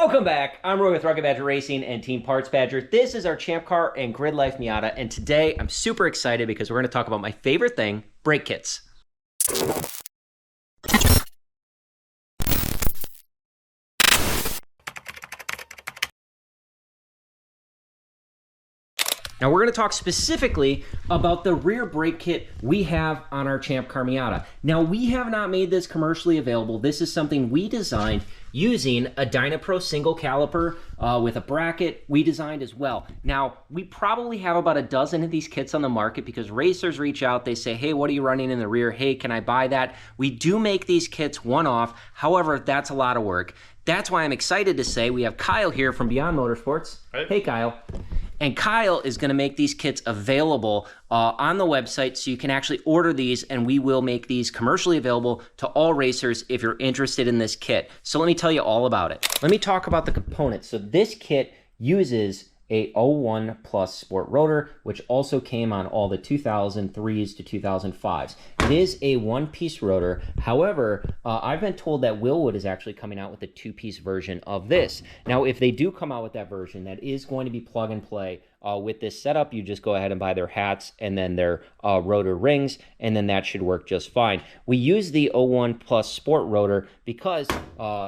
Welcome back. I'm Roy with Rugged Badger Racing and Team Parts Badger. This is our ChampCar and Grid Life Miata, and today I'm super excited because we're going to talk about my favorite thing, brake kits. Now we're going to talk specifically about the rear brake kit we have on our ChampCar Miata. Now we have not made this commercially available. This is something we designed using a Dynapro Single caliper with a bracket we designed as well. Now we probably have about a dozen of these kits on the market because racers reach out, they say, hey, what are you running in the rear? Hey, can I buy that? We do make these kits one-off. However, that's a lot of work. That's why I'm excited to say we have Kyle here from Beyond Motorsports. Hey Kyle. And Kyle is going to make these kits available on the website so you can actually order these, and we will make these commercially available to all racers if you're interested in this kit. So let me tell you all about it. Let me talk about the components. So this kit uses a 01 Plus Sport rotor, which also came on all the 2003s to 2005s. It is a one-piece rotor. However, I've been told that Wilwood is actually coming out with a two-piece version of this. Now, if they do come out with that version, that is going to be plug and play. With this setup, you just go ahead and buy their hats and then their rotor rings, and then that should work just fine. We use the 01 Plus Sport rotor because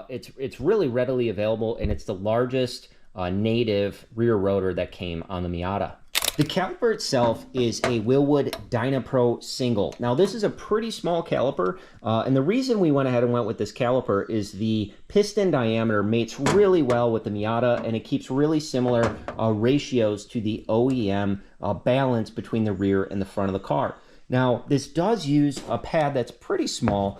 it's really readily available, and it's the largest native rear rotor that came on the Miata. The caliper itself is a Wilwood Dynapro Single. Now this is a pretty small caliper, and the reason we went ahead and went with this caliper is the piston diameter mates really well with the Miata, and it keeps really similar ratios to the OEM balance between the rear and the front of the car. Now, this does use a pad that's pretty small,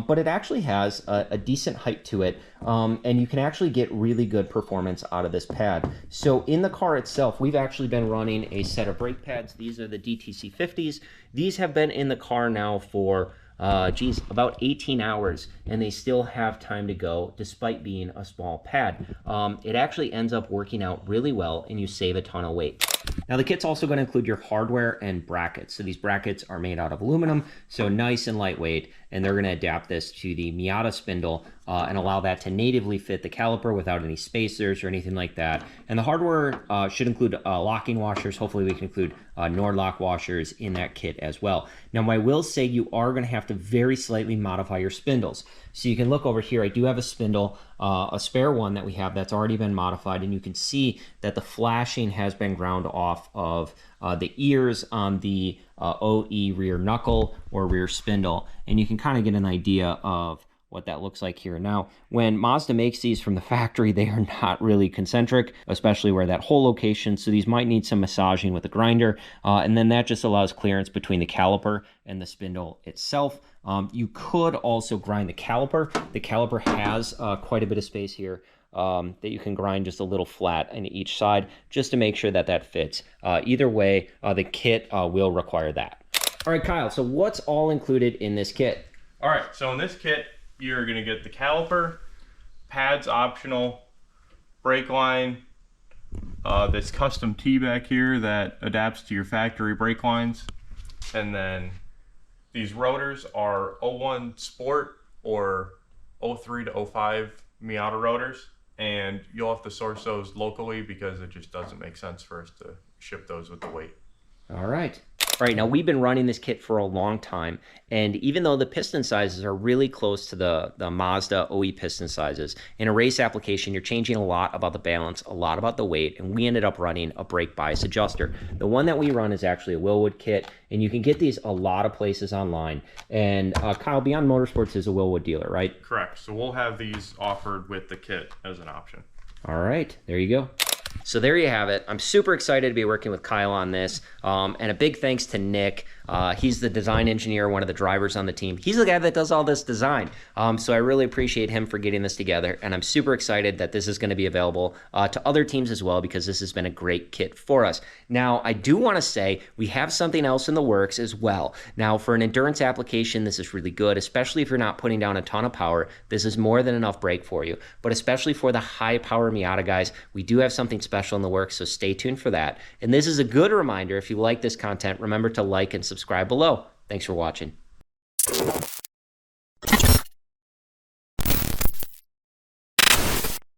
but it actually has a decent height to it, and you can actually get really good performance out of this pad. So in the car itself, we've actually been running a set of brake pads. These are the DTC 50s. These have been in the car now for about 18 hours, and they still have time to go despite being a small pad. It actually ends up working out really well, and you save a ton of weight. Now the kit's also going to include your hardware and brackets. So these brackets are made out of aluminum, so nice and lightweight, and they're going to adapt this to the Miata spindle and allow that to natively fit the caliper without any spacers or anything like that. And the hardware should include locking washers. Hopefully we can include Nord-Lock washers in that kit as well. Now I will say you are going to have to very slightly modify your spindles. So you can look over here, I do have a spindle, a spare one that we have that's already been modified, and you can see that the flashing has been ground off of the ears on the OE rear knuckle or rear spindle, and you can kind of get an idea of what that looks like here. Now, when Mazda makes these from the factory, they are not really concentric, especially where that hole location, so these might need some massaging with a grinder, and then that just allows clearance between the caliper and the spindle itself. You could also grind the caliper. The caliper has quite a bit of space here that you can grind just a little flat on each side just to make sure that that fits. Either way, the kit will require that. All right, Kyle, so what's all included in this kit? All right, so in this kit, you're going to get the caliper, pads optional, brake line, this custom T back here that adapts to your factory brake lines, and then these rotors are 01 Sport or 03 to 05 Miata rotors, and you'll have to source those locally because it just doesn't make sense for us to ship those with the weight. All right. All right, now we've been running this kit for a long time, and even though the piston sizes are really close to the Mazda OE piston sizes, in a race application, you're changing a lot about the balance, a lot about the weight, and we ended up running a brake bias adjuster. The one that we run is actually a Wilwood kit, and you can get these a lot of places online. And Kyle, Beyond Motorsports is a Wilwood dealer, right? Correct. So we'll have these offered with the kit as an option. All right, there you go. So there you have it. I'm super excited to be working with Kyle on this. And a big thanks to Nick. He's the design engineer, one of the drivers on the team. He's the guy that does all this design. So I really appreciate him for getting this together. And I'm super excited that this is going to be available to other teams as well, because this has been a great kit for us. Now, I do want to say we have something else in the works as well. Now, for an endurance application, this is really good, especially if you're not putting down a ton of power. This is more than enough brake for you. But especially for the high power Miata guys, we do have something special in the works, so stay tuned for that. And this is a good reminder, if you like this content, remember to like and subscribe below. Thanks for watching.